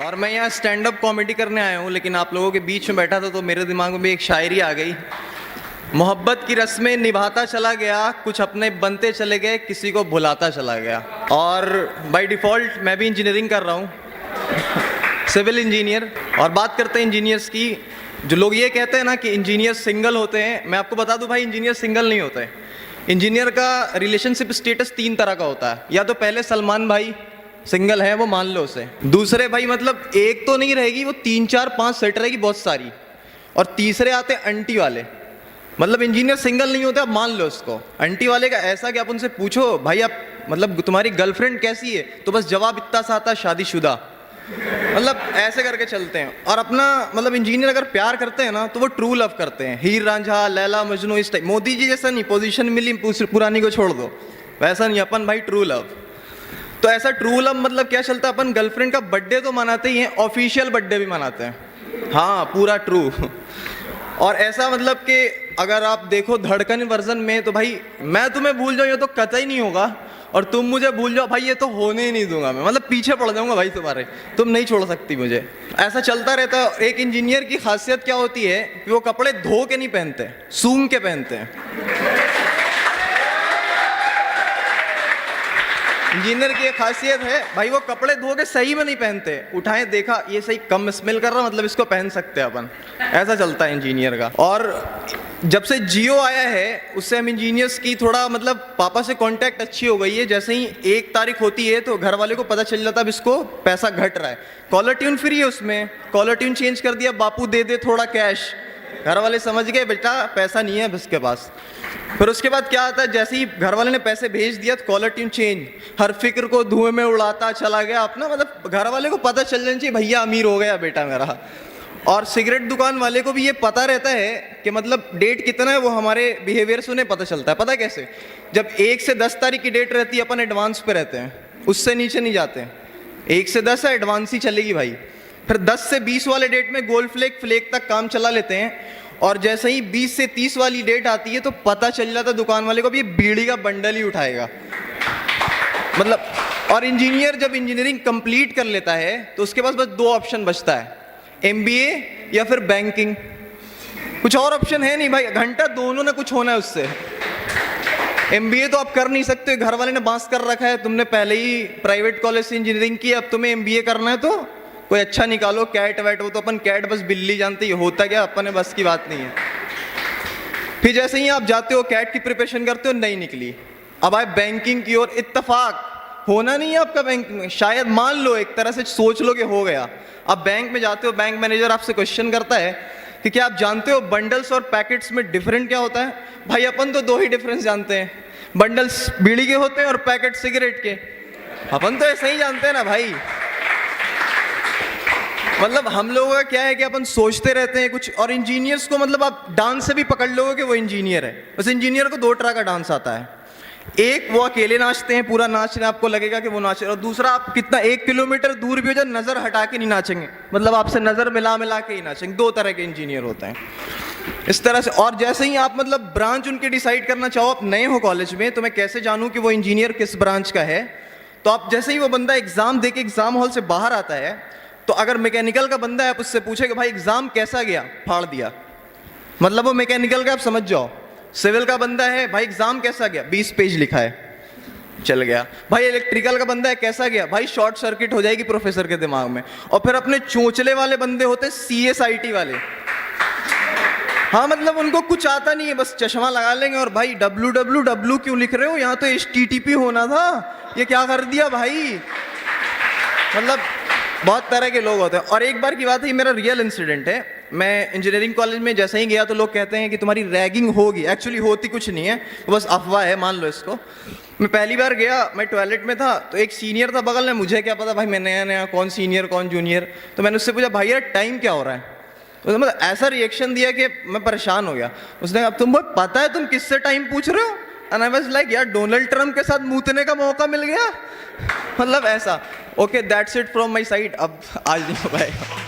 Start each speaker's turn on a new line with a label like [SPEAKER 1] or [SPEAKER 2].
[SPEAKER 1] और मैं यहाँ स्टैंड अप कॉमेडी करने आया हूँ, लेकिन आप लोगों के बीच में बैठा था तो मेरे दिमाग में भी एक शायरी आ गई। मोहब्बत की रस्में निभाता चला गया, कुछ अपने बनते चले गए, किसी को भुलाता चला गया। और बाय डिफ़ॉल्ट मैं भी इंजीनियरिंग कर रहा हूँ, सिविल इंजीनियर। और बात करते हैं इंजीनियर्स की। जो लोग ये कहते हैं ना कि इंजीनियर सिंगल होते हैं, मैं आपको बता दूं भाई, इंजीनियर सिंगल नहीं होते। इंजीनियर का रिलेशनशिप स्टेटस 3 तरह का होता है। या तो पहले सलमान भाई सिंगल है, वो मान लो उसे। दूसरे भाई मतलब एक तो नहीं रहेगी, वो 3 4 5 सेट रहेगी बहुत सारी। और तीसरे आते आंटी वाले, मतलब इंजीनियर सिंगल नहीं होते, आप मान लो उसको। आंटी वाले का ऐसा कि आप उनसे पूछो भाई आप मतलब तुम्हारी गर्लफ्रेंड कैसी है, तो बस जवाब इतना सा आता, शादीशुदा। मतलब ऐसे करके चलते हैं। और अपना मतलब इंजीनियर अगर प्यार करते हैं ना तो वो ट्रू लव करते हैं, हीर रांझा लैला मजनू इस टाइप। मोदी जी जैसा नहीं, पोजीशन मिली पुरानी को छोड़ दो, वैसा नहीं। अपन भाई ट्रू लव। तो ऐसा ट्रू लव मतलब क्या चलता है, अपन गर्लफ्रेंड का बर्थडे तो मनाते ही हैं, ऑफिशियल बर्थडे भी मनाते हैं, हाँ पूरा ट्रू। और ऐसा मतलब कि अगर आप देखो धड़कन वर्जन में, तो भाई मैं तुम्हें भूल जाऊँ ये तो कतई नहीं होगा, और तुम मुझे भूल जाओ भाई ये तो होने ही नहीं दूंगा मैं, मतलब पीछे पड़ जाऊंगा भाई तुम्हारे, तुम नहीं छोड़ सकती मुझे। ऐसा चलता रहता है। एक इंजीनियर की खासियत क्या होती है कि वो कपड़े धो के नहीं पहनते, सूंघ के पहनते हैं। इंजीनियर की एक खासियत है भाई, वो कपड़े धो के सही में नहीं पहनते, उठाएं देखा ये सही कम स्मेल कर रहा, मतलब इसको पहन सकते हैं अपन। ऐसा चलता है इंजीनियर का। और जब से जियो आया है उससे हम इंजीनियर्स की थोड़ा मतलब पापा से कांटेक्ट अच्छी हो गई है। जैसे ही 1 तारीख होती है तो घर वाले को पता चल जाता है अब इसको पैसा घट रहा है। कॉलर ट्यून फ्री है उसमें, कॉलर ट्यून चेंज कर दिया, बापू दे दे थोड़ा कैश। घर वाले समझ गए बेटा पैसा नहीं है उसके पास। फिर उसके बाद क्या आता है, जैसे ही घर वाले ने पैसे भेज दिया तो कॉलर ट्यून चेंज, हर फिक्र को धुएं में उड़ाता चला गया अपना। मतलब घर वाले को पता चल जाना चाहिए भैया अमीर हो गया बेटा मेरा। और सिगरेट दुकान वाले को भी ये पता रहता है कि मतलब डेट कितना है, वो हमारे बिहेवियर से उन्हें पता चलता है। पता कैसे, जब 1 से 10 तारीख की डेट रहती है अपन एडवांस पे रहते हैं, उससे नीचे नहीं जाते। 1 से 10 है एडवांस ही चलेगी भाई। फिर 10 से 20 वाले डेट में गोल्ड फ्लेक तक काम चला लेते हैं। और जैसे ही 20 से 30 वाली डेट आती है तो पता चल जाता है दुकान वाले को भी ये बीड़ी का बंडल ही उठाएगा मतलब। और इंजीनियर जब इंजीनियरिंग कंप्लीट कर लेता है तो उसके पास बस 2 ऑप्शन बचता है, MBA या फिर बैंकिंग। कुछ और ऑप्शन है नहीं भाई, घंटा दोनों ने कुछ होना है उससे। MBA तो आप कर नहीं सकते, घर वाले ने बांस कर रखा है, तुमने पहले ही प्राइवेट कॉलेज से इंजीनियरिंग की, अब तुम्हें MBA करना है तो कोई अच्छा निकालो, कैट वैट। वो तो अपन कैट बस बिल्ली जानते ही होता क्या, अपन बस की बात नहीं है। फिर जैसे ही आप जाते हो कैट की प्रिपरेशन करते हो, नहीं निकली, अब आए बैंकिंग की ओर। इत्तेफाक होना नहीं है आपका बैंक में, शायद मान लो एक तरह से सोच लो कि हो गया। अब बैंक में जाते हो, बैंक मैनेजर आपसे क्वेश्चन करता है कि क्या आप जानते हो बंडल्स और पैकेट्स में डिफरेंट क्या होता है। भाई अपन तो 2 ही डिफरेंस जानते हैं, बंडल्स बीड़ी के होते हैं और पैकेट सिगरेट के। अपन तो ऐसे ही जानते हैं ना भाई। मतलब हम लोगों का क्या है कि अपन सोचते रहते हैं कुछ। और इंजीनियर्स को मतलब आप डांस से भी पकड़ लोगे कि वो इंजीनियर है। बस इंजीनियर को 2 तरह का डांस आता है, एक वो अकेले नाचते हैं, पूरा नाचने आपको लगेगा कि वो नाच रहे, और दूसरा आप कितना 1 किलोमीटर दूर भी हो जाए नजर हटा के नहीं नाचेंगे, मतलब आपसे नजर मिला के ही नाचेंगे। 2 तरह के इंजीनियर होते हैं इस तरह से। और जैसे ही आप मतलब ब्रांच उनके डिसाइड करना चाहो, आप नए हो कॉलेज में, तो मैं कैसे जानूं कि वो इंजीनियर किस ब्रांच का है। तो आप जैसे ही वो बंदा एग्जाम दे के एग्जाम हॉल से बाहर आता है, तो अगर मैकेनिकल का बंदा है आप उससे पूछेगा भाई एग्जाम कैसा गया, फाड़ दिया, मतलब वो मैकेनिकल का आप समझ जाओ। सिविल का बंदा है भाई एग्जाम कैसा गया, 20 पेज लिखा है, चल गया। भाई इलेक्ट्रिकल का बंदा है कैसा गया, भाई शॉर्ट सर्किट हो जाएगी प्रोफेसर के दिमाग में। और फिर अपने चोंचले वाले बंदे होते CSIT वाले, हाँ मतलब उनको कुछ आता नहीं है, बस चश्मा लगा लेंगे और भाई www क्यों लिख रहे हो, यहाँ तो HTTP होना था, ये क्या कर दिया भाई। मतलब बहुत तरह के लोग होते हैं। और एक बार की बात है, मेरा रियल इंसिडेंट है। मैं इंजीनियरिंग कॉलेज में जैसे ही गया तो लोग कहते हैं कि तुम्हारी रैगिंग होगी, एक्चुअली होती कुछ नहीं है, बस अफवाह है, मान लो इसको। मैं पहली बार गया, मैं टॉयलेट में था, तो एक सीनियर था बगल में, मुझे क्या पता भाई मैं नया नया, कौन सीनियर कौन जूनियर। तो मैंने उससे पूछा भाई यार टाइम क्या हो रहा है, तो मतलब ऐसा रिएक्शन दिया कि मैं परेशान हो गया। उसने अब तुमको पता है तुम किससे टाइम पूछ रहे हो, एंड आई वाज लाइक यार डोनाल्ड ट्रम्प के साथ मूतने का मौका मिल गया, मतलब ऐसा। Okay that's it from my side, अब आज नहीं हो पाएगा।